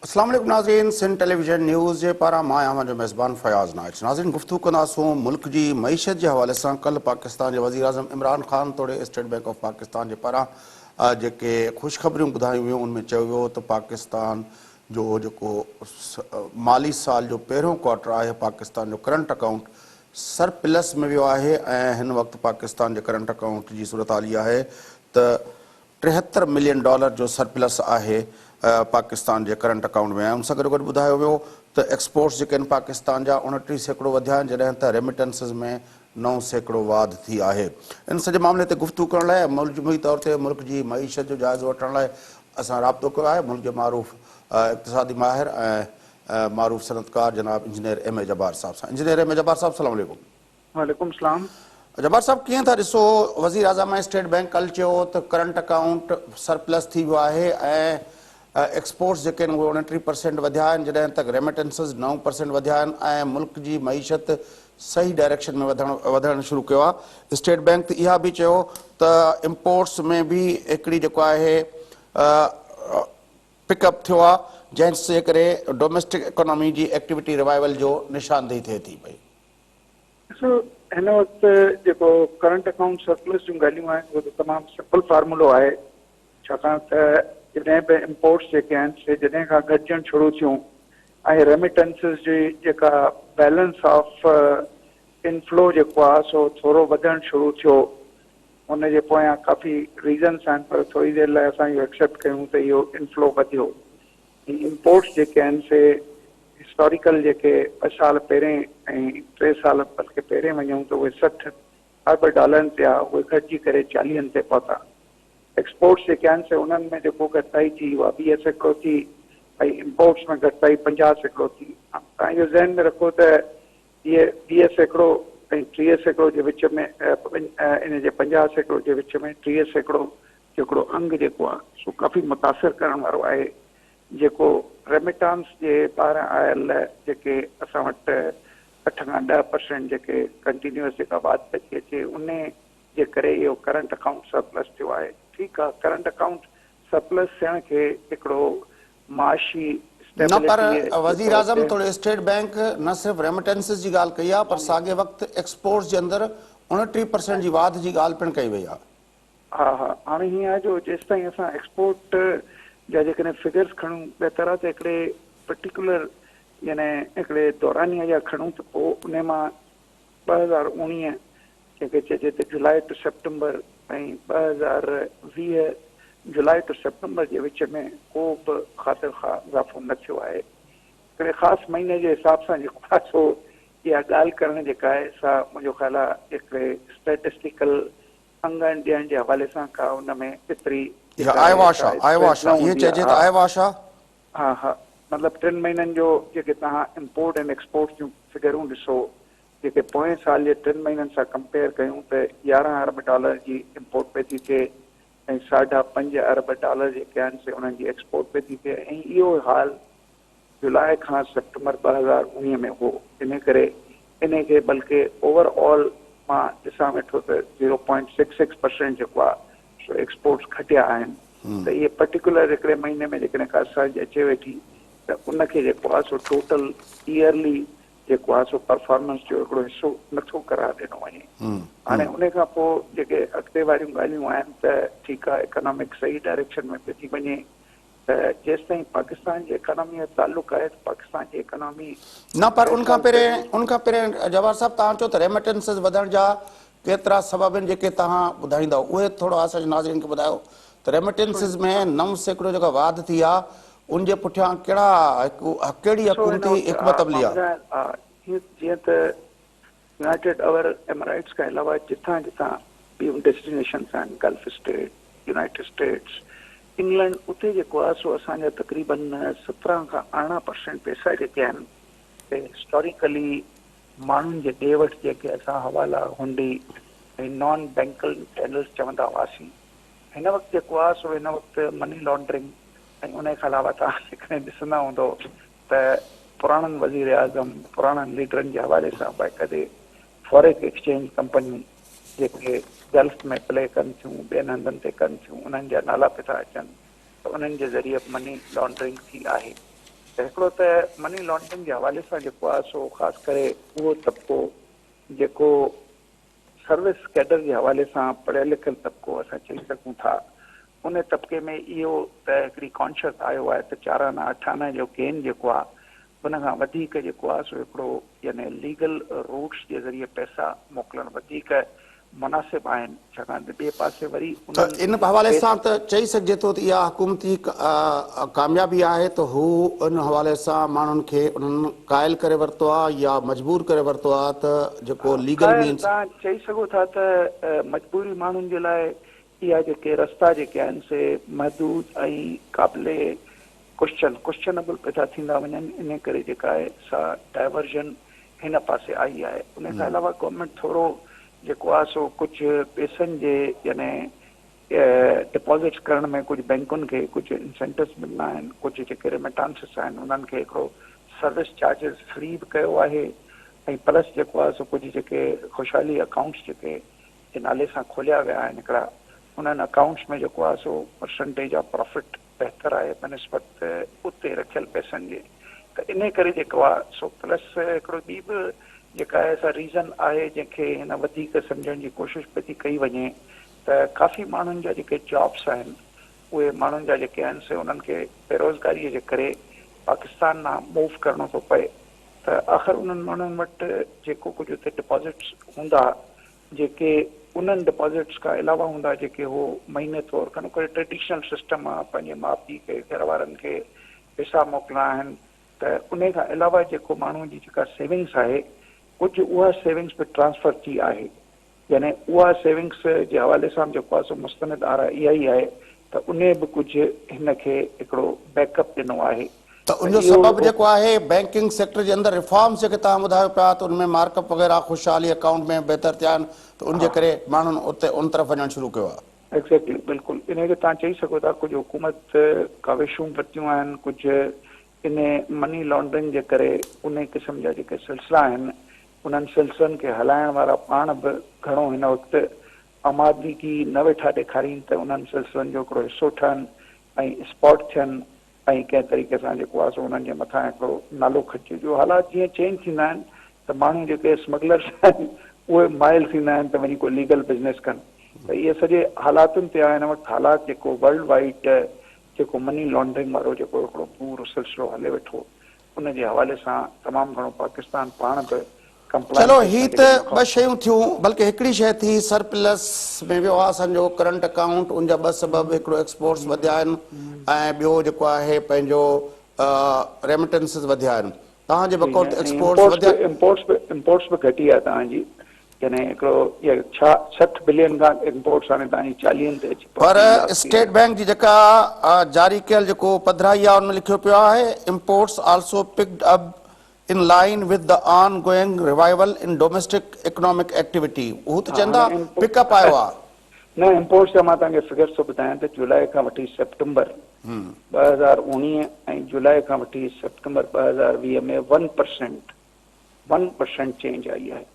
अस्सलाम वालेकुम नाज़रीन, सिंध टेलीविजन न्यूज़ जे पारां मां आहियां जो मेज़बान फयाज़ नाइच। नाज़रीन, गुफ्तगू कंदासूं मुल्क जी मईशत जे हवाले सां। कल पाकिस्तान जे वज़ीर आज़म इमरान ख़ान तोड़े स्टेट बैंक ऑफ पाकिस्तान जे पारां जेके ख़ुशख़बरियूं ॿुधायूं वियूं, उनमें चयो वियो त पाकिस्तान जो जेको माली साल जो पहिरियों क्वार्टर आहे, पाकिस्तान जो करंट अकाउंट सरप्लस में वियो आहे ऐं हिन वक़्तु पाकिस्तान जे करंट अकाउंट जी सूरत हाल इहा आहे त $73 मिलियन जो सरप्लस आहे पाकिस्तान जे करंट अकाउंट में। उन सां गॾु गॾु ॿुधायो वियो त एक्सपोर्ट्स जेके आहिनि पाकिस्तान जा 29% वधिया आहिनि, जॾहिं त रेमिटेंसिस में 9% वाध थी आहे। इन सॼे मामले ते गुफ़्तगू करण लाइ मजमूई तौर ते मुल्क जी मईशत जो जाइज़ो वठण लाइ असां राब्तो कयो आहे मुल्क जे मारूफ़ इक़्तिसादी माहिर ऐं मारूफ़ सनतकार जनाब इंजीनियर एम ए जब्बार साहब सां। इंजीनियर एम ए जब्बार साहब, अस्सलाम वालेकुम। वालेकुम सलाम। जब्बार साहब, कीअं था ॾिसो वज़ीर आज़म ऐं स्टेट बैंक कल चयो त करंट अकाउंट सरप्लस थी वियो आहे ऐं एक्सपोर्ट्स जेके आहिनि उहे 29% वधिया आहिनि, जॾहिं तक रेमिटेंसिस 9% वधिया आहिनि ऐं मुल्क जी मईशत सही डायरेक्शन में वधणु शुरू कयो आहे। स्टेट बैंक त इहा बि चयो त इम्पोर्ट्स में बि हिकिड़ी जेको आहे पिकअप थियो आहे, जंहिंजे करे डोमेस्टिक इकोनॉमी जी एक्टिविटी रिवाइवल जो निशानदेही थिए थी पई। ॾिसो, हिन वक़्तु जेको करंट अकाउंट सरप्लस जूं ॻाल्हियूं आहिनि उहो त तमामु सिंपल फार्मूलो आहे, छाकाणि त जॾहिं बि इम्पोर्ट्स जेके आहिनि से जॾहिं खां घटिजणु शुरू थियूं ऐं रेमिटेंसिस जी जेका बैलेंस ऑफ इनफ्लो जेको आहे सो थोरो वधणु शुरू थियो, उनजे पोयां काफ़ी रीज़न्स आहिनि, पर थोरी देरि लाइ असां इहो एक्सेप्ट कयूं त इहो इनफ्लो वधियो। इम्पोर्ट्स जेके आहिनि से हिस्टोरिकल जेके 2 साल पहिरें ऐं 3 साल बल्कि पहिरें वञूं त उहे $60 अरब ते आहे, उहे घटिजी करे 40 ते पहुता। एक्सपोर्ट्स जेके आहिनि से उन्हनि में जेको घटिताई थी उहा 20% थी ऐं इम्पोर्ट्स में घटिताई 50% थी। तव्हां इहो ज़हन में रखो त इहे 20% ऐं 30% जे विच में इन जे 50% जे विच में 30% हिकिड़ो अंग जेको आहे सो काफ़ी मुतासिर करण वारो आहे, जेको रेमिटांस जे ॿाहिरां आयल जेके असां वटि 8 खां 10% जेके कंटिन्यूअस जेका वाध पई अचे उन जे करे इहो करंट अकाउंट सरप्लस थियो आहे। ठीकु आहे, करंट अकाउंट सरप्लस थियण खे हिकिड़ो माशी न, पर वज़ीर आज़म तोड़े स्टेट बैंक न सिर्फ़ु रेमिटेंसिस जी ॻाल्हि कई आहे, पर साॻे वक़्तु एक्सपोर्ट्स जे अंदरि 29% जी वाध जी ॻाल्हि पिणु कई वई आहे। हा हा, हाणे हीअं आहे जो जेसि ताईं असां एक्सपोर्ट जा जेकॾहिं फिगर्स खणूं ॿिए तरह ते हिकिड़े पर्टिकुलर यानी हिकिड़े दौरानिया जा खणूं त पोइ उन मां 2019 जेके चइजे त जुलाई टू सेप्टेंबर ऐं 2020 जुलाई टू सेप्टेंबर जे विच में को बि ख़ातिर खां इज़ाफ़ो न थियो आहे। हिकिड़े ख़ासि महीने जे हिसाब सां जेको आहे सो इहा ॻाल्हि करणु जेका आहे सा मुंहिंजो ख़्यालु आहे हिकिड़े स्टेटिस्टिकल अंगनि ॾियण जे हवाले सां का हुन में एतिरी हा हा, मतिलबु 3 महीननि जो जेके तव्हां इम्पोर्ट ऐं एक्सपोर्ट जूं फिगरूं ॾिसो, जेके पोएं साल जे 3 महीननि सां कंपेयर कयूं त $11 अरब जी इम्पोर्ट पई थी थिए ऐं $5.5 अरब जेके आहिनि से उन्हनि जी एक्सपोर्ट पई थी थिए, ऐं इहो हाल जुलाई खां सेप्टेंबर 2019 में हो। इन करे इन खे बल्कि ओवरऑल मां ॾिसां वेठो त 0.66% जेको आहे सो एक्सपोर्ट्स घटिया आहिनि। त इहे पर्टिकुलर हिकिड़े महीने में जेकॾहिं का सर्ज अचे वेठी त उनखे जेको आहे सो टोटल ईयरली जेको आहे सो परफॉर्मेंस जो हिकिड़ो हिसो नथो करार ॾिनो वञे। हाणे उन खां पोइ जेके अॻिते वारियूं ॻाल्हियूं आहिनि त ठीकु आहे, इकोनॉमिक सही डायरेक्शन में पई थी वञे, त जेसि ताईं पाकिस्तान जी इकोनॉमी जो तालुक आहे त पाकिस्तान जी इकोनॉमी न, पर उनखां पहिरें जवाहर साहब तव्हां चओ त रेमिटेंसिस वधण जा केतिरा सबब आहिनि जेके तव्हां ॿुधाईंदव, उहे थोरो असांजे नाज़रीन खे ॿुधायो त रेमिटेंसिस में 9% जेका वाध थी आहे उनजे पुठियां कहिड़ी हुकूमती हिकमत अमली आहे। जीअं त यूनाइटेड अरब एमिरेट्स खां अलावा जिथां जिथां ॿियूं डेस्टिनेशन्स आहिनि, gulf state, United status, England, उते जेको आहे सो असांजा तक़रीबन 17 खां 18% पैसा जेके आहिनि ते हिस्टोरिकली माण्हुनि जे ॾे वठि जेके असां हवाला हुंडी ऐं नॉन बैंकल चैनल्स चवंदा हुआसीं, हिन वक़्तु जेको आहे सो हिन वक़्तु मनी लॉन्ड्रिंग ऐं उन खां अलावा तव्हां जेकॾहिं ॾिसंदा हूंदो त पुराणनि वज़ीर आज़म, पुराणनि लीडरनि जे हवाले सां कॾहिं फॉरेक्स एक्सचेंज कंपनियूं जेके गल्फ में प्ले कनि थियूं, ॿियनि हंधनि ते कनि थियूं, उन्हनि जा नाला पिया था अचनि त उन्हनि जे ज़रिए मनी लॉन्ड्रिंग थी आहे। हिकिड़ो त मनी लॉन्ड्रिंग जे हवाले सां जेको आहे सो ख़ासि करे उहो तबिको जेको सर्विस कैडर जे हवाले सां पढ़ियल लिखियल तबिको असां चई सघूं था, उन तबिके में इहो त हिकिड़ी कॉन्शियस आयो आहे त 4 आना 8 आना जो गेन जेको आहे उन खां वधीक जेको आहे सो हिकिड़ो यानी लीगल रूट्स जे ज़रिए पैसा मोकिलणु वधीक मुनासिब आहिनि, छाकाणि त ॿिए पासे वरी त इन हवाले सां त चई सघिजे थो त इहा हुकूमती कामयाबी आहे त हू उन हवाले सां माण्हुनि खे उन्हनि क़ाइल करे वरितो आहे या मजबूर करे वरितो आहे त जेको लीगल मीन्स तव्हां चई सघो था त मजबूरी माण्हुनि जे लाइ इहा जेके रस्ता जेके आहिनि से महदूद ऐं क़ाबिले क्वेश्चनेबल पैदा थींदा वञनि, इन करे जेका आहे सा डाइवर्जन हिन पासे आई आहे। उन खां अलावा गवर्नमेंट थोरो जेको आहे सो कुझु पैसनि जे यानी डिपॉज़िट्स करण में कुझु बैंकुनि खे कुझु इंसेंटिव्स मिलंदा आहिनि, कुझु जेके रेमिटांसिस आहिनि उन्हनि खे हिकिड़ो सर्विस चार्जिस फ्री बि कयो आहे, ऐं प्लस जेको आहे सो कुझु जेके ख़ुशहाली अकाउंट्स जेके जे नाले सां खोलिया विया आहिनि हिकिड़ा, उन्हनि अकाउंट्स में जेको आहे सो परसेंटेज ऑफ प्रॉफिट बहितर आहे बनिस्बत उते रखियल पैसनि जे, त इन करे जेको आहे सो प्लस हिकिड़ो ॿी बि जेका आहे सा रीज़न आहे जंहिंखे हिन वधीक सम्झण जी कोशिशि पई थी कई वञे त काफ़ी माण्हुनि जा जेके जॉब्स आहिनि उहे माण्हुनि जा जेके आहिनि से उन्हनि खे बेरोज़गारीअ जे करे पाकिस्तान मां मूव करिणो थो पए, त आख़िर उन्हनि माण्हुनि वटि जेको कुझु उते डिपॉज़िट्स हूंदा जेके उन्हनि डिपॉज़िट्स खां अलावा हूंदा जेके हो महीने तौरु कनि कोई ट्रेडिशनल सिस्टम आहे पंहिंजे माउ पीउ खे घर वारनि खे पैसा मोकिलिणा आहिनि, त उन खां अलावा जेको माण्हू जी जेका सेविंग्स आहे कुझु उहा सेविंग्स बि ट्रांसफर थी आहे, यानी उहा सेविंग्स जे हवाले सां जेको आहे सो मुस्तनिद आरा इहा ई आहे त उन बि कुझु हिन खे हिकिड़ो बैकअप ॾिनो आहे। त उनजो सबबु जेको आहे बैंकिंग सेक्टर जे अंदरि रिफॉर्म्स जेके तव्हां ॿुधायो पिया त उनमें मार्कअप वग़ैरह ख़ुशहाली अकाउंट में बहितर थिया आहिनि त उनजे करे माण्हुनि उते उन तरफ़ वञणु शुरू कयो आहे। एक्ज़ैक्टली, बिल्कुलु इन खे तव्हां चई सघो था कुझु हुकूमत काविशूं वरितियूं आहिनि, कुझु इन मनी लॉन्ड्रिंग जे करे उन क़िस्म जा जेके सिलसिला आहिनि उन्हनि सिलसिलनि खे हलाइण वारा पाण बि घणो हिन वक़्तु आमादगी न वेठा ॾेखारीनि त उन्हनि सिलसिलनि जो हिकिड़ो हिसो ठहनि ऐं स्पॉट थियनि ऐं कंहिं तरीक़े सां जेको आहे सो उन्हनि जे मथां हिकिड़ो नालो खटिजे। जो हालात जीअं चेंज थींदा आहिनि त माण्हू जेके स्मगलर्स आहिनि उहे माइल थींदा आहिनि त वञी कोई लीगल बिज़नेस कनि, त इहे सॼे हालातुनि ते आहे हिन वक़्तु हालात जेको वर्ल्ड वाइड जेको मनी लॉन्ड्रिंग वारो जेको हिकिड़ो पूरो सिलसिलो हले वेठो उन जे हवाले सां तमामु घणो पाकिस्तान पाण बि चलो ही त ॿ शयूं थियूं, बल्कि हिकिड़ी शइ थी सरप्लस में वियो आहे असांजो करंट अकाउंट, उनजा ॿ सबब हिकिड़ो एक्सपोर्ट्स वधिया आहिनि ऐं ॿियो जेको आहे पंहिंजो रेमिटेंसिस वधिया आहिनि। तव्हांजे बकौत एक्सपोर्ट्स वधिया, इम्पोर्ट्स बि घटी आहे तव्हांजी, यानी हिकिड़ो 60 बिलियन खां इम्पोर्ट्स हाणे तव्हांजी 40 ते अची पर स्टेट बैंक जी जेका जारी कयल जेको पधराई आहे उनमें लिखियो पियो आहे imports also picked up in line with the ongoing revival in domestic economic activity। हू त चवंदा पिकअप आयो आहे न इम्पोर्ट्स जा मां तव्हांखे फिगर्स थो ॿुधायां त जुलाई खां वठी सेप्टेंबर 2019 ऐं जुलाई खां वठी सेप्टेंबर 2020 में 1% चेंज आई आहे,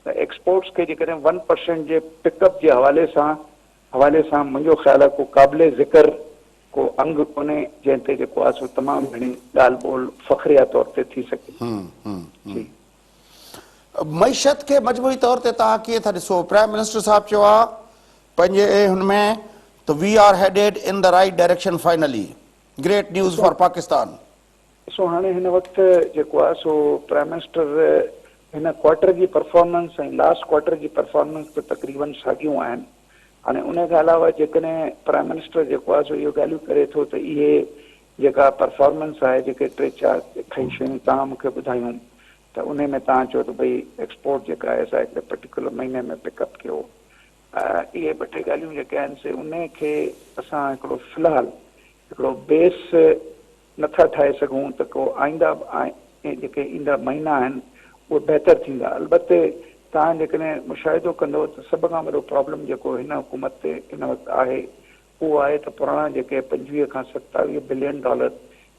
त एक्सपोर्ट्स खे जेकॾहिं 1% जे पिकअप जे हवाले सां मुंहिंजो ख़्यालु आहे को क़ाबिले ज़िक्र को अंग कोन्हे जंहिं ते जेको आहे सो तमामु घणी ॻाल्हि ॿोल फ़ख्रिया तौर ते थी सघे। मईशत खे मजबूरी तौर ते तव्हां कीअं था ॾिसो? प्राइम मिनिस्टर साहिबु चयो आहे पंहिंजे हुनमें त we are headed in the right direction finally, great news for Pakistan. ॾिसो हाणे हिन वक़्तु जेको आहे सो प्राइम मिनिस्टर हिन क्वार्टर जी परफॉर्मेंस ऐं लास्ट क्वार्टर जी परफॉर्मेंस त तक़रीबन साॻियूं आहिनि। हाणे उन खां अलावा जेकॾहिं प्राइम मिनिस्टर जेको आहे सो इहो ॻाल्हियूं करे थो त इहे जेका परफॉर्मेंस आहे जेके 3-4 खई शयूं तव्हां मूंखे ॿुधायूं त उन में तव्हां चओ त भई एक्सपोर्ट जेका आहे असां हिकिड़े पर्टिकुलर महीने में पिकअप कयो, इहे 2-3 ॻाल्हियूं जेके आहिनि से उन खे असां हिकिड़ो फ़िलहालु हिकिड़ो बेस नथा ठाहे सघूं त को आईंदा जेके ईंदा महीना आहिनि उहे बहितर थींदा। अलबते तव्हां जेकॾहिं मुशाहिदो कंदो त सभ खां वॾो प्रॉब्लम जेको हिन हुकूमत ते हिन वक़्तु आहे उहो आहे त पुराणा जेके 25 खां 27 बिलियन डॉलर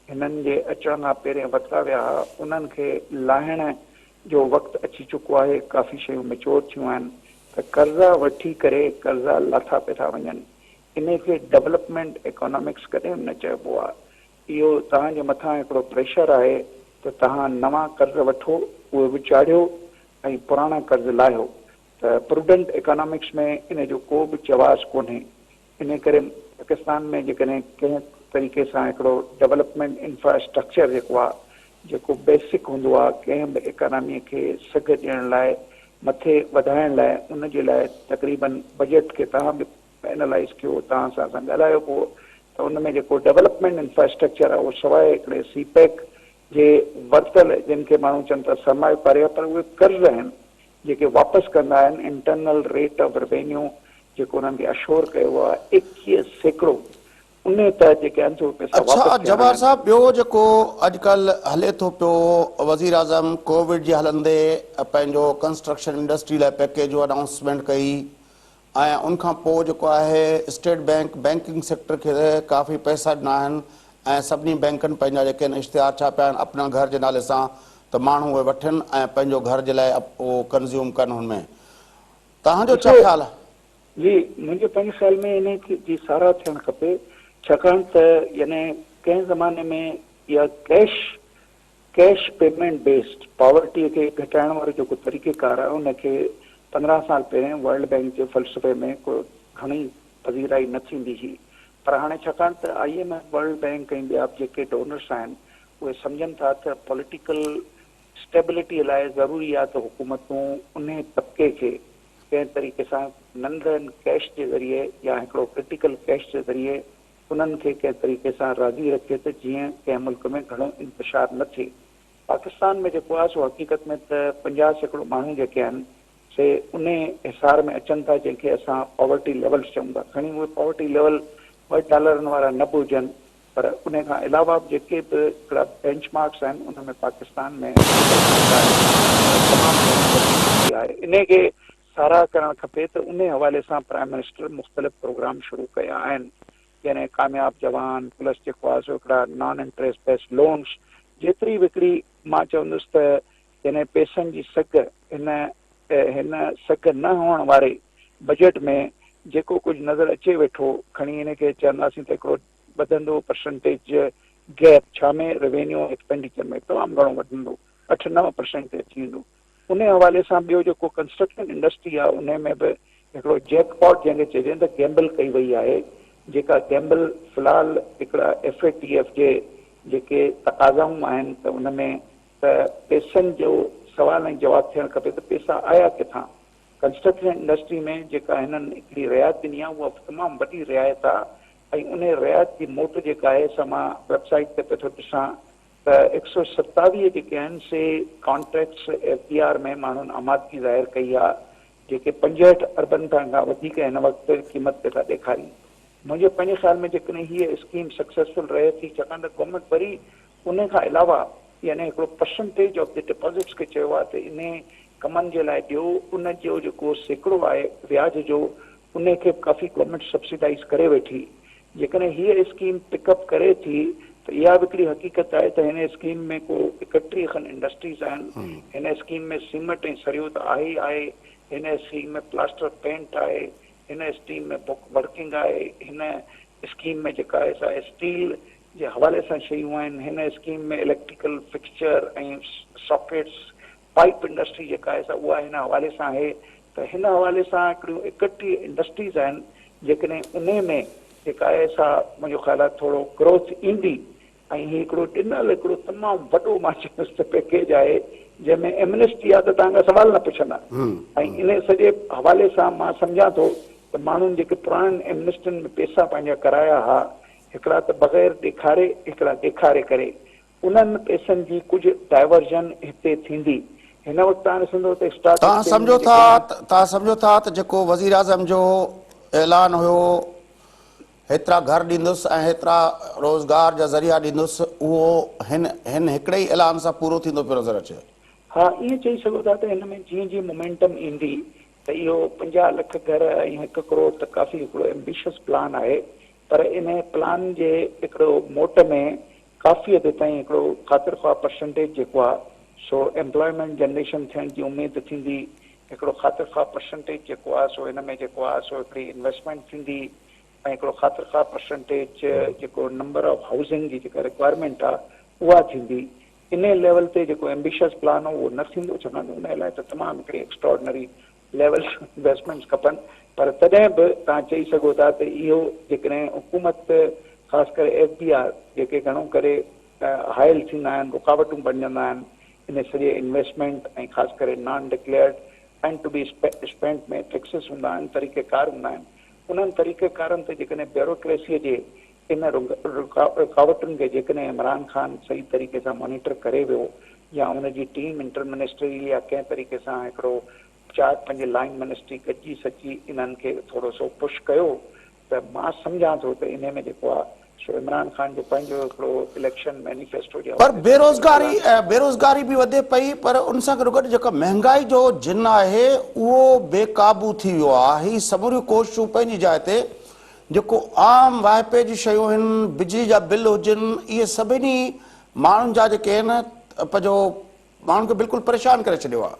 हिननि जे अचण खां पहिरियों वरिता विया हुआ उन्हनि खे लाहिण जो वक़्तु अची चुको आहे। काफ़ी शयूं मेच्योर थियूं आहिनि त कर्ज़ा वठी करे कर्ज़ा लाथा पिया था वञनि। इन खे डेवलपमेंट इकोनॉमिक्स कॾहिं न चइबो आहे। इहो तव्हांजे मथां हिकिड़ो प्रेशर आहे त तव्हां नवां कर्ज़ वठो, उहे विचारियो ऐं पुराणा कर्ज़ लाहियो। त प्रूडेंट इकोनॉमिक्स में इन जो को बि जवाज़ कोन्हे। इन करे पाकिस्तान में जेकॾहिं कंहिं तरीक़े सां हिकिड़ो डेवलपमेंट इंफ्रास्ट्रक्चर जेको आहे, जेको बेसिक हूंदो आहे कंहिं बि इकोनॉमीअ खे सघ ॾियण लाइ, मथे वधाइण लाइ, उन जे लाइ तक़रीबन बजट खे तव्हां बि एनालाइज़ कयो, तव्हां सां ॻाल्हायो पोइ त उन में जेको डेवलपमेंट इंफ्रास्ट्रक्चर आहे उहो सवाइ हिकिड़े सीपेक जे वरितल जिन खे माण्हू चवनि था सरमायोकारी, पर उहे कर्ज़ आहिनि जेके वापसि कंदा आहिनि। इंटरनल रेट ऑफ रेवेन्यू जेको उन्हनि खे अशोर कयो आहे 21% उन तहत जेके आहिनि उहे पैसा अच्छा वापसि थियणा जवाहर आहिनि। साहब, ॿियो जेको अॼुकल्ह हले थो पियो, वज़ीर आज़म कोविड जे हलंदे पंहिंजो कंस्ट्रक्शन इंडस्ट्री लाइ पैकेज जो अनाउंसमेंट कई ऐं उनखां पोइ जेको आहे स्टेट बैंक बैंकिंग सेक्टर खे काफ़ी पैसा ॾिना आहिनि ऐं सभिनी बैंकनि पंहिंजा जेके आहिनि इश्तिहार छापिया आहिनि अपना घर जे नाले सां, त माण्हू उहे वठनि ऐं पंहिंजो घर जे लाइ उहो कंज़्यूम कनि। हुनमें तव्हांजो छा ख़्यालु आहे? जी, मुंहिंजे पंहिंजे ख़्याल में इन जी साराह थियणु खपे, छाकाणि त यानी कंहिं ज़माने में इहा कैश पेमेंट बेस्ड पॉवर्टीअ खे घटाइण वारो जेको तरीक़ेकार आहे उनखे 15 साल पहिरियों वर्ल्ड बैंक जे फ़लसफ़े में को घणी पज़ीराई न थींदी हुई। पर हाणे छाकाणि त IMF, वर्ल्ड बैंक ऐं ॿिया जेके डोनर्स आहिनि उहे सम्झनि था त पॉलिटिकल स्टेबिलिटीअ लाइ ज़रूरी आहे त हुकूमतूं उन तबिके खे कंहिं तरीक़े सां नंढनि कैश जे ज़रिए या हिकिड़ो क्रिटिकल कैश जे ज़रिए उन्हनि खे कंहिं तरीक़े सां राज़ी रखे त जीअं कंहिं मुल्क में घणो इंतशार न थिए। पाकिस्तान में जेको आहे सो हक़ीक़त में त 50% माण्हू जेके आहिनि से उन हिसार में अचनि था जंहिंखे असां पॉवर्टी लेवल्स चऊं था। खणी उहे पॉवर्टी लेवल $2 वारा न बि हुजनि, पर उन खां अलावा जेके बि हिकिड़ा बेंचमार्क्स आहिनि उन में पाकिस्तान में तमामु आहे। इन खे साराह करणु खपे त उन हवाले सां प्राइम मिनिस्टर मुख़्तलिफ़ प्रोग्राम शुरू कया आहिनि, यानी कामयाब जवान प्लस जेको आहे सो हिकिड़ा नॉन इंट्रेस्ट बेस्ड लोन्स, जेतिरी विकिड़ी मां चवंदुसि त यानी पैसनि जी सघ हिन सघ न हुअण वारे बजट में जेको कुझु नज़र अचे वेठो, खणी इन खे चवंदासीं त हिकिड़ो वधंदो परसेंटेज गैप छा में रेवेन्यू एक्सपेंडिचर में तमामु घणो वधंदो, 8-9% ते अची वेंदो। उन हवाले सां ॿियो जेको कंस्ट्रक्शन इंडस्ट्री आहे उन में बि हिकिड़ो जैकपॉट जंहिंखे चइजे त गैम्बल कई वई आहे, जेका गैम्बल फ़िलहालु हिकिड़ा FATF जे जेके तक़ाज़ाऊं आहिनि त उन में त पैसनि जो सवाल ऐं जवाबु थियणु खपे त पैसा आया किथां। कंस्ट्रक्शन इंडस्ट्री में जेका हिननि हिकिड़ी रियायत ॾिनी आहे उहा तमामु वॾी रियायत आहे ऐं उन रियायत जी मोट जेका आहे सा मां वेबसाइट ते पियो थो ॾिसां त 127 जेके आहिनि से कॉन्ट्रैक्ट्स FDR में माण्हुनि आमादगी ज़ाहिर कई आहे, जेके 65 अरबनि खां वधीक हिन वक़्तु क़ीमत ते था ॾेखारीनि। मुंहिंजे पंहिंजे ख़्याल में जेकॾहिं हीअ स्कीम सक्सेसफुल रहे थी, छाकाणि त गवर्नमेंट वरी उन खां अलावा यानी हिकिड़ो परसेंटेज ऑफ द डिपॉज़िट्स खे चयो आहे त इन कमनि जे लाइ ॾियो, उन जो जेको सैकड़ो आहे व्याज जो उन खे काफ़ी गवर्नमेंट सब्सिडाइज़ करे वेठी। जेकॾहिं हीअ स्कीम पिकअप करे थी त इहा बि हिकिड़ी हक़ीक़त आहे त हिन स्कीम में को 31 खनि इंडस्ट्रीज़ आहिनि। हिन स्कीम में सीमेंट ऐं सरियो त आहे ई आहे, हिन स्कीम में प्लास्टर पेंट आहे, हिन स्कीम में बुक वर्किंग आहे, हिन स्कीम में जेका आहे सा स्टील जे हवाले सां शयूं आहिनि, हिन स्कीम में इलेक्ट्रिकल फिक्सचर ऐं सॉकेट्स पाइप इंडस्ट्री जेका आहे सा उहा हिन हवाले सां आहे। त हिन हवाले सां हिकिड़ियूं 31 इंडस्ट्रीज़ आहिनि, जेकॾहिं उन में जेका आहे सा मुंहिंजो ख़्यालु आहे थोरो ग्रोथ ईंदी ऐं हीउ हिकिड़ो ॾिनल हिकिड़ो तमामु वॾो मां चवंदुसि त पैकेज आहे जंहिंमें एमनेस्टी आहे त तव्हांखां सवाल न पुछंदा ऐं इन सॼे हवाले सां मां सम्झां थो त माण्हुनि जेके पुराणनि एमनेस्टियुनि में पैसा पंहिंजा कराया हुआ, हिकिड़ा त बग़ैर ॾेखारे, हिकिड़ा ॾेखारे करे, उन्हनि पैसनि जी कुझु डाइवर्जन हिते थींदी। हिन वक़्तु तव्हां ॾिसंदो त स्टार्ट तव्हां सम्झो था त जेको वज़ीर आज़म जो ऐलान हुयो हेतिरा घर ॾींदुसि ऐं हेतिरा रोज़गार जा ज़रिया ॾींदुसि, उहो हिन हिकिड़े ई ऐलान सां पूरो थींदो पियो नज़र अचे? हा, ईअं चई सघो था त हिन में जीअं जीअं मोमेंटम ईंदी त इहो 50 लख घर ऐं 1 करोड़ त काफ़ी हिकिड़ो एम्बिशियस प्लान आहे, पर इन प्लान जे हिकिड़ो मोट में काफ़ी हद ताईं हिकिड़ो ख़ातिर ख़्वाह परसेंटेज जेको आहे सो एम्प्लॉयमेंट जनरेशन थियण जी उमेद थींदी, हिकिड़ो ख़ातिर ख़्वाह परसेंटेज जेको आहे सो हिन में जेको आहे सो हिकिड़ी इन्वेस्टमेंट थींदी ऐं हिकिड़ो ख़ातिर ख़ां परसेंटेज जेको नंबर ऑफ हाउसिंग जी जेका रिक्वायरमेंट आहे उहा थींदी। इन लेवल ते जेको एम्बिशियस प्लान आहे उहो न थींदो, छाकाणि उन लाइ त तमामु हिकिड़ी एक्स्ट्रॉर्डनरी लेवल इन्वेस्टमेंट्स खपनि। पर तॾहिं बि तव्हां चई सघो था त इहो जेकॾहिं हुकूमत ख़ासि करे FDR जेके घणो करे हायल थींदा आहिनि, रुकावटूं बणिजंदा आहिनि इन सॼे इन्वेस्टमेंट ऐं ख़ासि करे non declared and to be spend में टैक्सिस हूंदा आहिनि, तरीक़ेकार हूंदा आहिनि। उन्हनि तरीक़ेकारनि ते जेकॾहिं ब्यूरोक्रेसीअ जे इन रुकावटुनि खे जेकॾहिं इमरान ख़ान सही तरीक़े सां मॉनिटर करे वियो या उनजी टीम इंटर मिनिस्ट्री या कंहिं तरीक़े सां हिकिड़ो 4-5 लाइन मिनिस्ट्री गॾिजी सची इन्हनि खे थोरो सो पुश कयो त मां सम्झां थो त इन में जेको आहे सो इमरान ख़ान जो पंहिंजो हिकिड़ो इलेक्शन मैनिफेस्टो जे पर बेरोज़गारी भी वधे पई, पर उन सां गॾु गॾु जेका महांगाई जो जिन आहे उहो बेकाबू थी वियो आहे। ही समूरियूं कोशिशूं पंहिंजी जाइ ते जेको आम वाइपे जी शयूं आहिनि, बिजली जा बिल हुजनि, इहे सभिनी माण्हुनि जा जेके आहिनि पंहिंजो माण्हुनि खे बिल्कुलु परेशान करे छॾियो आहे।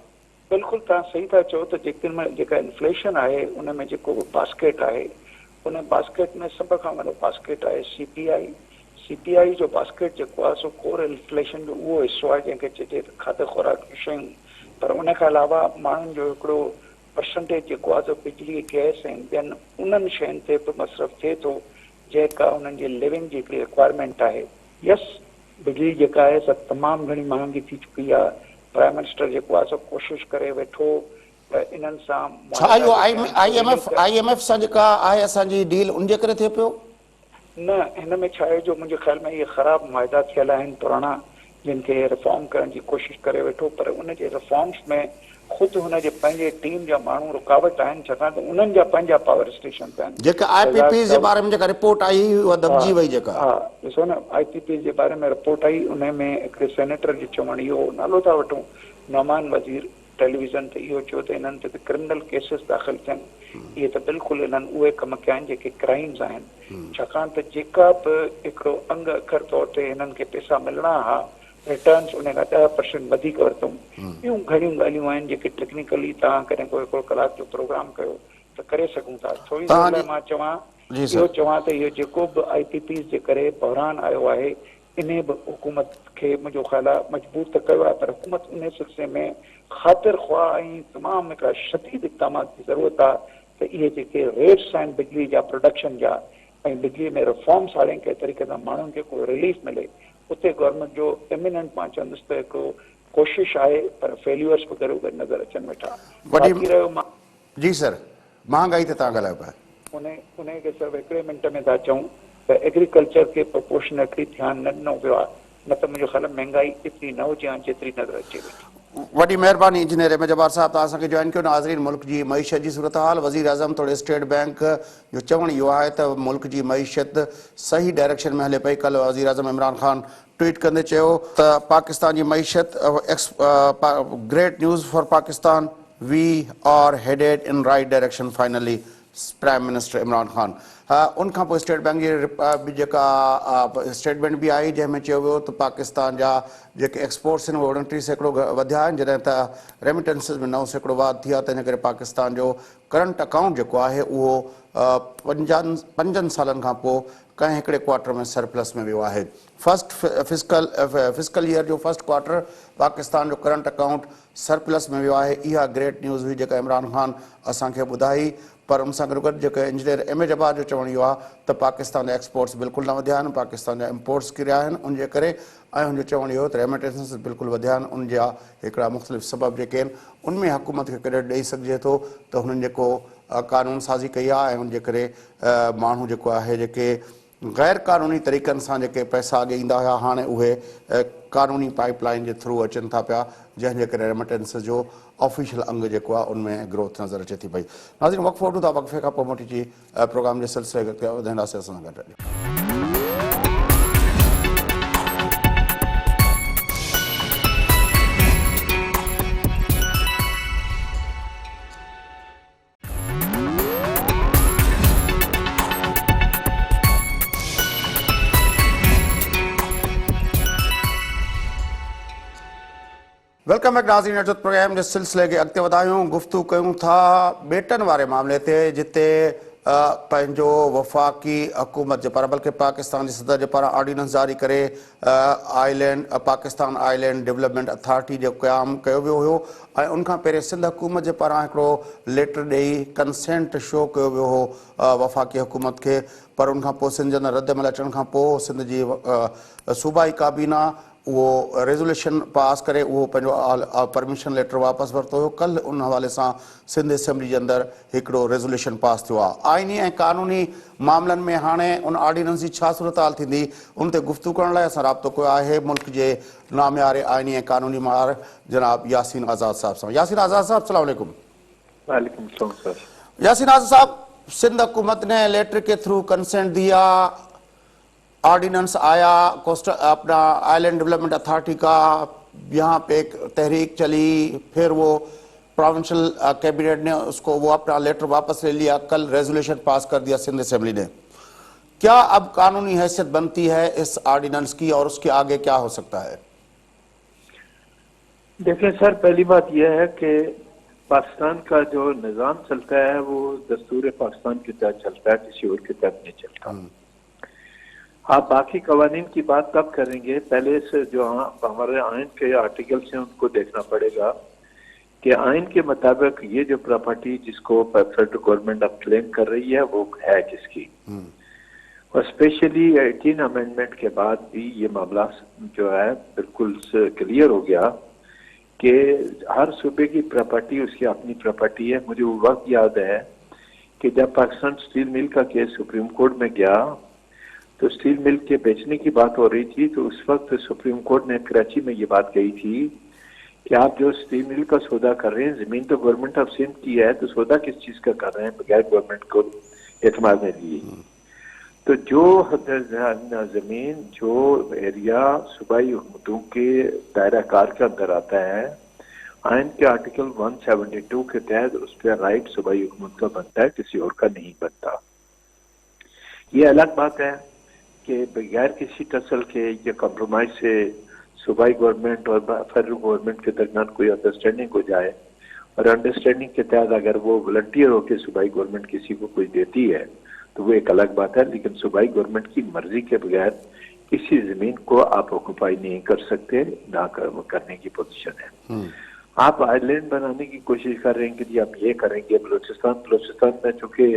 बिल्कुलु तव्हां सही था चओ त जेका इन्फ्लेशन आहे उन में जेको बास्केट आहे उन बास्केट में सभ खां वॾो बास्केट आहे CPI जो बास्केट जेको आहे सो कोर इन्फ्लेशन जो उहो हिसो आहे जंहिंखे चइजे त खाधे खुराक जूं शयूं। पर उन खां अलावा माण्हुनि जो हिकिड़ो परसेंटेज जेको आहे सो बिजली, गैस ऐं ॿियनि उन्हनि शयुनि ते बि मसरफ़ थिए थो जेका उन्हनि जे लिविंग जी हिकिड़ी रिक्वायरमेंट आहे। यस, बिजली जेका आहे सा तमामु घणी महांगी थी चुकी आहे। प्राइम मिनिस्टर जेको आहे सो कोशिशि करे वेठो त इन्हनि सां छा इहो IMF सां जेका आहे असांजी डील उनजे करे थिए पियो? न, हिन में छा आहे जो मुंहिंजे ख़्याल में इहे ख़राब मुआदा थियल आहिनि पुराणा जिन खे रिफॉर्म करण जी कोशिशि करे वेठो, पर उनजे रिफॉर्म्स में ख़ुदि हुनजे पंहिंजे टीम जा माण्हू रुकावट आहिनि, छाकाणि त उन्हनि जा पंहिंजा पावर स्टेशन आहिनि। जेका IPP जे बारे में जेका रिपोर्ट आई उहा दॿजी वई जेका। हा, ॾिसो न, IPP जे बारे में रिपोर्ट आई, उन में हिकिड़े सेनेटर जो चवणु इहो नालो था वठूं, नौमान वज़ीर, टेलीविज़न ते इहो चयो त इन्हनि ते क्रिमिनल केसिस दाख़िल थियनि। इहे त बिल्कुलु इन्हनि उहे कम कया आहिनि जेके क्राइम्स आहिनि, छाकाणि त जेका बि हिकिड़ो अंग अखर तौर ते हिननि खे पैसा मिलणा हुआ, रिटर्न्स उन खां 10% वधीक वरितऊं। इयूं घणियूं ॻाल्हियूं आहिनि जेके टेक्निकली तव्हां कॾहिं कोई हिकिड़ो कलाक जो प्रोग्राम कयो त करे सघूं था। थोरी देरि लाइ मां चवां त इहो जेको बि IPP जे करे बहरान आयो आहे इन बि हुकूमत खे मुंहिंजो ख़्याल आहे मजबूर त कयो आहे, पर हुकूमत उन सिलसिले में ख़ातिर ख़्वाह ऐं तमामु हिकिड़ा शदीद इक़दामात जी ज़रूरत आहे त इहे जेके रेट्स आहिनि बिजली जा, प्रोडक्शन जा, ऐं बिजली में रिफॉर्म्स हाणे कंहिं तरीक़े सां माण्हुनि खे को रिलीफ मिले, उते गवर्नमेंट जो इमिनेंट मां चवंदुसि त हिकिड़ो कोशिशि आहे, पर फेल्यूअर्स बि गॾो गॾु नज़र अचनि वेठा। जी सर, महांगाई ते तव्हां ॻाल्हायो पिया, उन खे सिर्फ़ु हिकिड़े मिंट में था चऊं त एग्रीकल्चर खे प्रोपोर्शनेटली ध्यानु न ॾिनो वियो आहे, न त मुंहिंजो ख़्याल महांगाई एतिरी न हुजे हा जेतिरी नज़र अचे वेठी। वॾी महिरबानी इंजीनियर एम जब्बार साहब, तव्हां असांखे जॉइन कयो। नाज़रीन, मुल्क जी मईशत जी सूरत हाल, वज़ीर आज़म तोड़े स्टेट बैंक जो चवणु इहो आहे त मुल्क जी मईशत सही डायरेक्शन में हले पई। कल्ह वज़ीर आज़म इमरान ख़ान ट्वीट कंदे चयो त पाकिस्तान जी मईशत great news for Pakistan, we are headed in right direction finally, prime minister Imran Khan. उन खां पोइ स्टेट बैंक जी जेका स्टेटमेंट बि आई जंहिंमें चयो वियो त पाकिस्तान जा जेके एक्सपोर्ट्स आहिनि उहे 29% वधिया आहिनि, जॾहिं त रेमिटेंसिस में 9% वाध थी आहे। तंहिंजे करे पाकिस्तान जो करंट अकाउंट जेको आहे उहो 5 सालनि खां पोइ कंहिं हिकिड़े क्वार्टर में सरप्लस में वियो आहे। फिस्कल ईयर जो फर्स्ट क्वार्टर पाकिस्तान जो करंट अकाउंट सरप्लस में वियो आहे। इहा ग्रेट न्यूज़ हुई जेका इमरान ख़ान असांखे ॿुधाई, पर उन सां गॾु गॾु जेके इंजीनियर एम जब्बार जो चवणु इहो आहे त पाकिस्तान जा एक्सपोर्ट्स बिल्कुलु न वधिया आहिनि, पाकिस्तान जा इम्पोर्ट्स किरिया आहिनि उनजे करे, ऐं हुनजो चवणु इहो त रेमिटेंसिस बिल्कुलु वधिया आहिनि। उन जा हिकिड़ा मुख़्तलिफ़ सबब जेके आहिनि उनमें हुकूमत खे क्रेडिट ॾेई सघिजे थो त हुननि जेको कानून साज़ी कई आहे ऐं उनजे करे माण्हू जेको आहे जेके गैर क़ानूनी तरीक़नि सां जेके पैसा अॻे ईंदा हुआ हाणे उहे क़ानूनी पाइपलाइन जे थ्रू अचनि था पिया, जंहिंजे करे रेमिटेंसिस जो ऑफिशियल अंग जेको आहे उनमें ग्रोथ नज़र अचे थी पई। नाज़रीन, वक़्फ़ो वठूं था, वक़्फ़े खां पोइ मोटी अची प्रोग्राम जे सिलसिले खे वधाईंदासीं असां सां गॾु। वेलकम बैक नाज़रीन, अचो प्रोग्राम जे सिलसिले खे अॻिते वधायूं। गुफ़्तगू कयूं था बेटनि वारे मामले ते, जिते पंहिंजो वफ़ाक़ी हुकूमत जे पारां बल्कि पाकिस्तान जे सदर जे पारां ऑर्डिनेंस जारी करे पाकिस्तान आइलैंड डेवलपमेंट अथॉरिटी जो क़याम कयो वियो हुयो ऐं उनखां पहिरियों सिंध हुकूमत जे पारां हिकिड़ो लेटर ॾेई कंसेंट शो कयो वियो हो वफ़ाक़ी हुकूमत खे। पर उनखां पोइ सिंध जे अंदरि रद्दमल अचण खां पोइ सिंध जी सूबाई काबीना उहो रेज़ोल्यूशन पास करे उहो पंहिंजो परमिशन लेटर वापसि वरितो हुयो। कल्ह उन हवाले सां सिंध असेंबली जे अंदरि हिकिड़ो रेज़ोल्यूशन पास थियो आहे। आइनी ऐं क़ानूनी मामलनि में हाणे उन ऑर्डिनेंस जी छा सूरत हाल थींदी उन ते गुफ़्तगू करण लाइ असां राब्तो कयो आहे मुल्क जे नामियारे आइनी ऐं क़ानूनी माहिर जनाब यासीन आज़ाद साहब सां। यासीन आज़ाद साहब अस्सलाम वालेकुम। वालेकुम सलाम सर। यासीन आज़ाद साहब, सिंध हुकूमत ने लेटर के थ्रू कंसेंट दिया, ऑर्डिनेंस आया कोस्ट अपना आइलैंड डेवलपमेंट अथॉरिटी का, यहाँ पे एक तहरीक चली, फिर वो प्रोविंशियल कैबिनेट ने उसको वो अपना लेटर वापस ले लिया, कल रेजोल्यूशन पास कर दिया सिंध असेंबली ने। क्या अब कानूनी हैसियत बनती है इस ऑर्डिनेंस की और उसके आगे क्या हो सकता है? देखिए सर, पहली बात यह है कि पाकिस्तान का जो निज़ाम चलता है वो दस्तूर पाकिस्तान के तहत चलता है, किसी और के तहत नहीं चलता। आप बाकी कवानीन की बात कब करेंगे, पहले से जो हमारे आइन के आर्टिकल्स हैं उनको देखना पड़ेगा कि आइन के मुताबिक ये जो प्रॉपर्टी जिसको फेडरल गवर्नमेंट अब क्लेम कर रही है वो है किसकी। और स्पेशली 18 अमेंडमेंट के बाद भी ये मामला जो है बिल्कुल क्लियर हो गया कि हर सूबे की प्रॉपर्टी उसकी अपनी प्रॉपर्टी है। मुझे वो वक्त याद है कि जब पाकिस्तान स्टील मिल का केस सुप्रीम कोर्ट में गया तो स्टील मिल के बेचने की बात हो रही थी, तो उस वक्त सुप्रीम कोर्ट ने कराची में ये बात कही थी कि आप जो स्टील मिल का सौदा कर रहे हैं, जमीन तो गवर्नमेंट ऑफ सिंध की है, तो सौदा किस चीज का कर रहे हैं बगैर गवर्नमेंट को एतमाद में लिए। तो जो जमीन जो एरिया सूबाई हुकूमतों के दायरा कार के अंदर आता है, आइन के आर्टिकल 172 के तहत उस पर राइट सूबाई हुकूमत का बनता है, किसी और का नहीं बनता। ये अलग बात है कि बगैर किसी टसल के या कॉम्प्रोमाइज से सूबाई गवर्नमेंट और फेडरल गवर्नमेंट के दरमियान कोई अंडरस्टैंडिंग हो जाए, और अंडरस्टैंडिंग के तहत अगर वो वॉलंटियर होकर सूबाई गवर्नमेंट किसी को कोई देती है तो वो एक अलग बात है। लेकिन सूबाई गवर्नमेंट की मर्जी के बगैर किसी जमीन को आप ऑक्यूपाई नहीं कर सकते, ना करने की पोजीशन है। आप आइलैंड बनाने की कोशिश कर रहे हैं कि जी आप ये करेंगे। बलूचिस्तान में चूंकि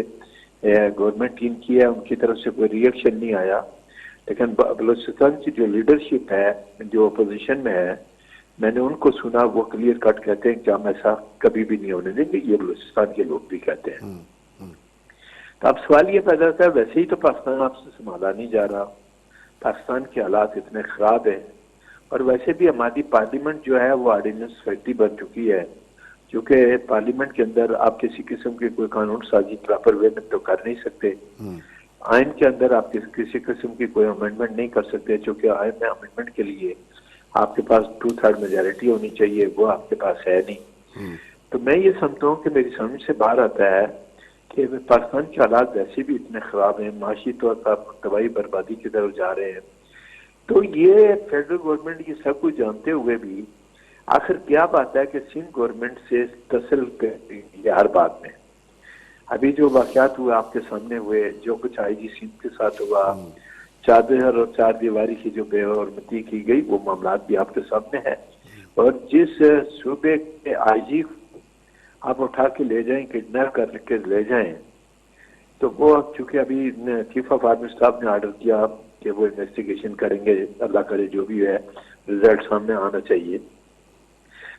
गवर्नमेंट टीम की है, उनकी तरफ से कोई रिएक्शन नहीं आया, लेकिन बलूचिस्तान की जो लीडरशिप है जो अपोजिशन में है, मैंने उनको सुना, वो क्लियर कट कहते हैं कि हम ऐसा कभी भी नहीं होने देंगे। ये बलूचिस्तान के लोग भी कहते हैं। तो अब सवाल ये पैदा होता है, वैसे ही तो पाकिस्तान आपसे संभाला नहीं जा रहा, पाकिस्तान के हालात इतने खराब हैं, और वैसे भी हमारी पार्लियामेंट जो है वो ऑर्डिनेंस फैक्ट्री बन चुकी है, क्योंकि पार्लियामेंट के अंदर आप किसी किस्म की कोई कानून साजी प्रॉपर वे में तो कर नहीं सकते। आइन के अंदर आप किसी किस्म की कोई अमेंडमेंट नहीं कर सकते, क्योंकि आइन में अमेंडमेंट के लिए आपके पास 2/3 मेजॉरिटी होनी चाहिए, वो आपके पास है नहीं। तो मैं ये समझता हूँ कि मेरी समझ से बाहर आता है कि पाकिस्तान के हालात वैसे भी इतने खराब हैं, माशी तौर पर तबाही बर्बादी की तरफ जा रहे हैं। तो ये फेडरल गवर्नमेंट ये सब कुछ जानते हुए भी आखिर क्या बात है कि सिंध गवर्नमेंट से तसल हर बात में। अभी जो वाकयात हुए आपके सामने हुए, जो कुछ आईजी सिंध के साथ हुआ, चादर और चार दीवारी की जो बेहरमती की गई, वो मामला भी आपके सामने है। और जिस सूबे के आईजी आप उठा के ले जाएं, किडनैप करके ले जाएं, तो वो चूंकि अभी चीफ ऑफ आर्मी स्टाफ ने ऑर्डर किया कि वो इन्वेस्टिगेशन करेंगे, अल्लाह करे जो भी है रिजल्ट सामने आना चाहिए।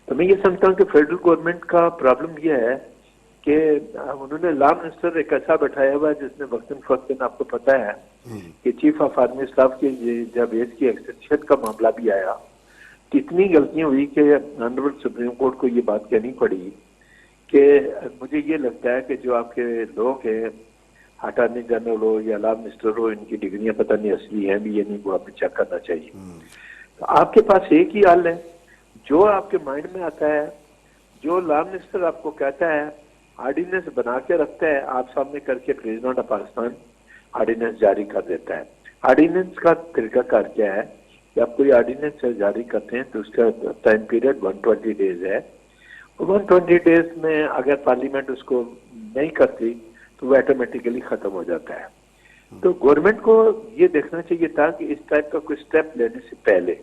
तो मैं ये समझता हूँ कि फेडरल गवर्नमेंट का प्रॉब्लम ये है कि उन्होंने लॉ मिनिस्टर एक ऐसा बैठाया हुआ है जिसने वक्तन फक्तन, आपको पता है कि चीफ ऑफ आर्मी स्टाफ के जब एज की एक्सटेंशन का मामला भी आया, कितनी गलतियां हुई कि ऑनरेबल सुप्रीम कोर्ट को ये बात कहनी पड़ी कि मुझे ये लगता है कि जो आपके लोग हैं, अटॉर्नी जनरल हो या लॉ मिनिस्टर हो, इनकी डिग्रियां पता नहीं असली हैं भी ये नहीं, वो आपने चेक करना चाहिए। तो आपके पास एक ही हल है, जो आपके माइंड में आता है, जो लॉ मिनिस्टर आपको कहता है, ऑर्डिनेंस बना के रखता है, आप सामने करके प्रेसिडेंट ऑफ पाकिस्तान ऑर्डिनेंस जारी कर देता है। ऑर्डिनेंस का तरीकाकार क्या है कि आप कोई ऑर्डिनेंस जारी करते हैं तो उसका टाइम पीरियड 120 डेज है। 120 डेज में अगर पार्लियामेंट उसको नहीं करती तो वो ऑटोमेटिकली खत्म हो जाता है। तो गवर्नमेंट को ये देखना चाहिए था कि इस टाइप का कोई स्टेप लेने से पहले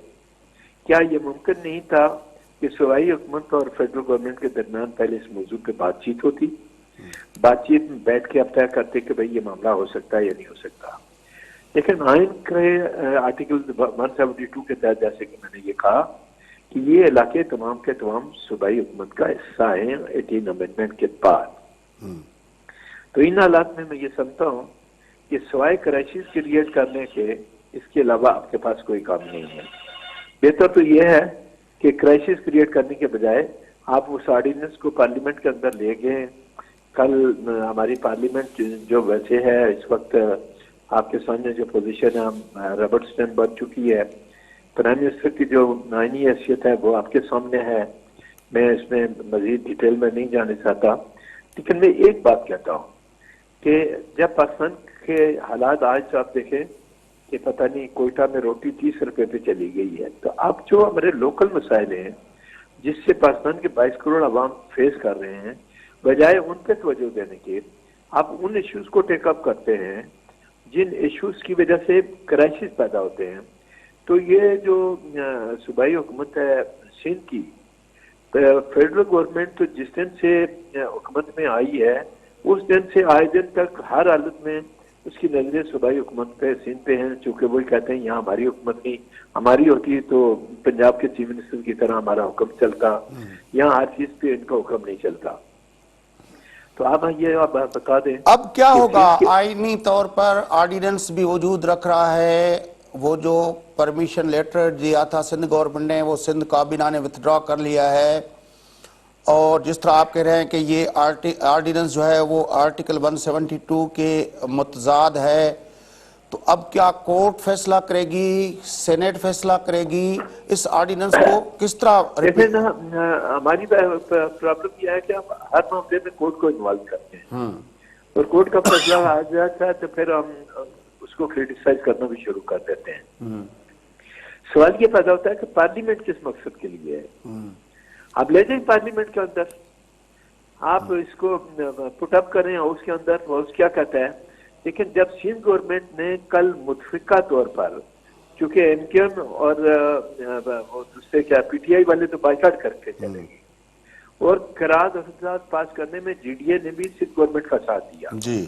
क्या ये मुमकिन नहीं था कि सूबाई हुकूमत और फेडरल गवर्नमेंट के दरमियान पहले इस मौजू पे बातचीत होती, बातचीत में बैठ के अब तय करते कि भाई ये मामला हो सकता है या नहीं हो सकता। लेकिन आइन के आर्टिकल 172 के तहत जैसे कि मैंने ये कहा कि ये इलाके तमाम के तमाम सूबाई हुकूमत का हिस्सा है 18 अमेंडमेंट के बाद। तो इन हालात में मैं ये समझता हूँ कि सिवाय क्राइसिस क्रिएट करने के इसके अलावा आपके पास कोई काम नहीं है। बेहतर तो यह है कि क्राइसिस क्रिएट करने के बजाय आप उस ऑर्डिनेंस को पार्लियामेंट के अंदर ले गए। कल हमारी पार्लियामेंट जो वैसे है इस वक्त आपके सामने जो पोजीशन है रॉबर्ट स्टेन बढ़ चुकी है, प्राइम मिनिस्टर की जो आईनी हैसियत है वो आपके सामने है। मैं इसमें मजीद डिटेल में नहीं जाना चाहता, लेकिन मैं एक बात कहता हूँ कि जब पाकिस्तान के हालात आज आप देखें कि पता नहीं कोयटा में रोटी 30 रुपए पे चली गई है, तो अब जो हमारे लोकल मसाइल हैं जिससे पाकिस्तान के 22 करोड़ अवाम फेस कर रहे हैं, बजाय उन पे तवज्जो देने के आप उन इश्यूज को टेकअप करते हैं जिन इश्यूज की वजह से क्राइसिस पैदा होते हैं। तो ये जो सूबाई हुकूमत है सिंध की, फेडरल गवर्नमेंट तो जिस दिन से हुकूमत में आई है उस दिन से आए दिन तक हर हालत में उसकी नजरें सूबाई हुकूमत पे सिंध पे हैं। चूंकि वही कहते हैं यहाँ हमारी हुकूमत नहीं, हमारी होती तो पंजाब के चीफ मिनिस्टर की तरह हमारा हुक्म चलता, यहाँ हर चीज पे इनका हुक्म नहीं चलता। तो आप ये आप बता दें अब क्या होगा। आईनी तौर पर ऑर्डिनेंस भी वजूद रख रहा है, वो जो परमिशन लेटर दिया था सिंध गवर्नमेंट ने वो सिंध काबीना ने विथड्रॉ कर लिया है, और जिस तरह आप कह रहे हैं कि ये ऑर्डिनेंस जो है वो आर्टिकल 172 के मुतजाद है, तो अब क्या कोर्ट फैसला करेगी, सेनेट फैसला करेगी, इस ऑर्डिनेंस को किस तरह? देखिए ना, हमारी प्रॉब्लम यह है कि हम हर मामले में कोर्ट को इन्वॉल्व करते हैं और कोर्ट का फैसला आ जाता है तो फिर हम उसको क्रिटिसाइज करना भी शुरू कर देते हैं। सवाल ये पैदा होता है कि पार्लियामेंट किस मकसद के लिए है। आप ले जाए पार्लियामेंट के अंदर, आप इसको पुटअप करें और उसके अंदर हाउस क्या कहता है। लेकिन जब सिंध गवर्नमेंट ने कल मुतफिका तौर पर, चूंकि एमकेएम और दूसरे क्या पीटीआई वाले तो बाइकाट करके चले गए और करार पास करने में जीडीए ने भी सिंध गवर्नमेंट का साथ दिया जी।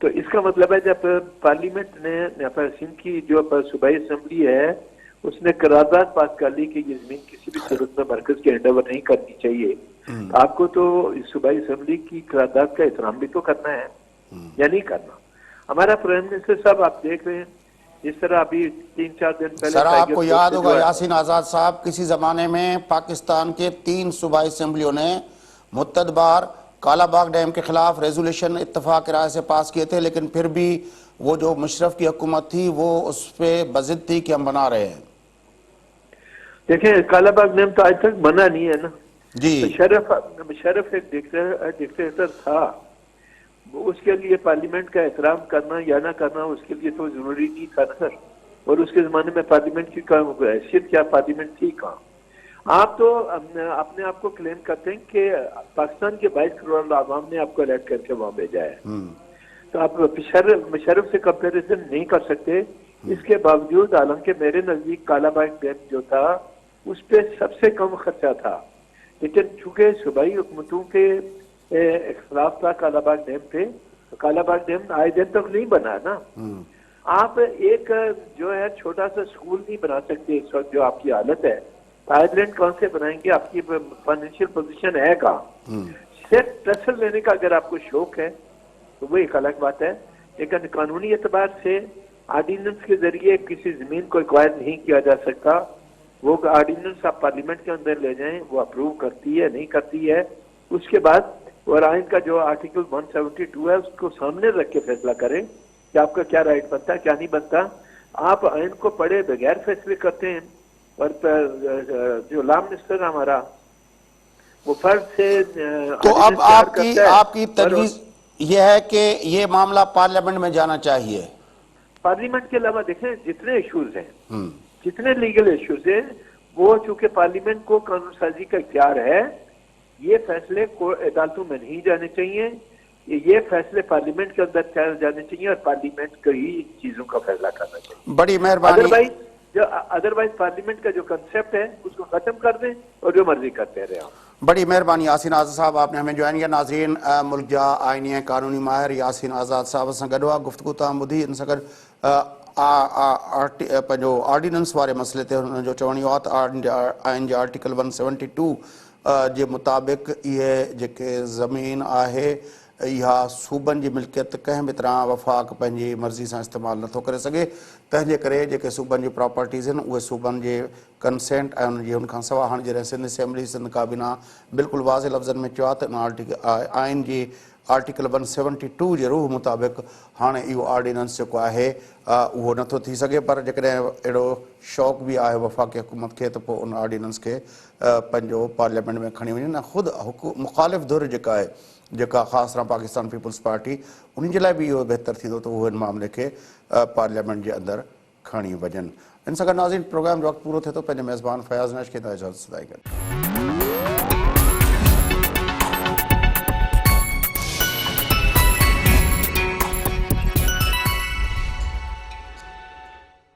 तो इसका मतलब है जब पार्लियामेंट ने सिंध की जो सूबाई असेंबली है उसने करारदाद पास कर ली कि ये जमीन किसी भी सूरत में मरकज के हैंडओवर नहीं करनी चाहिए, तो आपको तो सूबाई असेंबली की करारदाद का एहतराम भी तो करना है या नहीं करना। हमारा प्राइम मिनिस्टर साहब आप देख रहे हैं जिस तरह अभी 3-4 दिन पहले सर आपको याद होगा यासीन आजाद साहब किसी जमाने में पाकिस्तान के 3 सूबाई असेंबलियों ने मुत्तद बार कालाबाग डैम के खिलाफ रेजोल्यूशन इत्तफाक राय से पास किए थे, लेकिन फिर भी वो जो मुशर्रफ की हुकूमत थी वो उस पर बजिद थी कि हम बना रहे हैं। देखिए कालाबाग डैम तो आज तक बना नहीं है ना जी। मुशर्रफ एक डिक्टेटर था, उसके लिए पार्लियामेंट का एहतराम करना या ना करना उसके लिए तो जरूरी नहीं था ना सर। और उसके जमाने में पार्लियामेंट की हैसियत क्या, पार्लियामेंट थी कहाँ। आप तो अपने आप को क्लेम करते हैं कि पाकिस्तान के 22 करोड़ आवाम ने आपको इलेक्ट करके वहां भेजा है, तो आप मुशर्रफ से कंपेरिजन नहीं कर सकते। इसके बावजूद हालांकि मेरे नजदीक कालाबाग डैम जो था उस पर सबसे कम खर्चा था, लेकिन चूंकि सूबाई हुकूमतों के इख्तलाफ था कालाबाग डैम पे, तो कालाबाग डैम आए दिन तक नहीं बना ना। आप एक जो है छोटा सा स्कूल नहीं बना सकते इस वक्त जो आपकी हालत है, आयरलैंड कौन से बनाएंगे, आपकी फाइनेंशियल पोजीशन है कहाँ। सिर्फ टसल लेने का अगर आपको शौक है तो वो एक अलग बात है, लेकिन कानूनी एतबार से ऑर्डिनेंस के जरिए किसी जमीन को एक्वायर नहीं किया जा सकता। वो ऑर्डिनेंस आप पार्लियामेंट के अंदर ले जाएं, वो अप्रूव करती है नहीं करती है, उसके बाद और आइन का जो आर्टिकल 172 है उसको सामने रख के फैसला करें कि आपका क्या राइट बनता है क्या नहीं बनता। आप आइन को पढ़े बगैर फैसले करते हैं और जो लॉ मिनिस्टर हमारा वो फर्ज से तो अब आपकी तजवीज यह है कि ये मामला पार्लियामेंट में जाना चाहिए। पार्लियामेंट के अलावा देखें जितने इश्यूज हैं, जितने लीगल इश्यूज हैं, वो चूंकि पार्लियामेंट को कानून साजी का इख्तियार है, ये फैसले को अदालतों में नहीं जाने चाहिए। ये फैसले पार्लियामेंट के अंदर किए जाने चाहिए और पार्लियामेंट को ही इन चीजों का फैसला करना चाहिए। बड़ी मेहरबानी। अदरवाइज पार्लियामेंट का जो कंसेप्ट है उसको खत्म कर दें और जो मर्जी करते रहे। बड़ी मेहरबानी यासीन आज़ाद साहब, आपने हमें ज्वाइन किया। नाज़रीन, मुल्क जा आइनी ऐं कानूनी माहिर यासीन आज़ाद साहब सां गॾु आहे गुफ़्तगू तव्हां ॿुधी। इन सां गॾु पंहिंजो ऑर्डिनेंस वारे मसइले ते हुननि जो चवणु इहो आहे त आइन जे आर्टिकल 172 जे मुताबिक़ इहे जेके ज़मीन आहे इहा सूबनि जी मिल्कियत कंहिं बि तरह वफ़ाक़ पंहिंजी मर्ज़ी सां इस्तेमालु नथो करे सघे। तंहिंजे करे जेके सूबनि जी प्रॉपर्टीज़ आहिनि उहे सूबनि जे कंसेंट ऐं उन्हनि जी हुनखां सवाइ हाणे जॾहिं सिंध असेंबली सिंध काबीना बिल्कुलु वाज़े लफ़्ज़नि में चयो आहे त उन आइन जी आर्टिकल 172 जे रूह मुताबिक़ हाणे इहो ऑर्डिनेंस जेको आहे उहो नथो थी सघे। पर जेकॾहिं अहिड़ो शौक़ु बि आहे वफ़ाक़ी हुकूमत खे त पोइ उन ऑर्डिनेंस खे पंहिंजो पार्लियामेंट में खणी वञनि ऐं ख़ुदि मुख़ालिफ़ धुर जेका आहे, जेका ख़ासि तरह पाकिस्तान पीपल्स पार्टी, उन जे लाइ बि इहो बहितर थींदो त उहो हिन मामले खे पार्लियामेंट जे अंदरि खणी वञनि। इन सां गॾु नाज़रीन, प्रोग्राम जो वक़्तु पूरो थिए थो। पंहिंजे मेज़बान फयाज़ नश खे इजाज़त सदाई गॾु।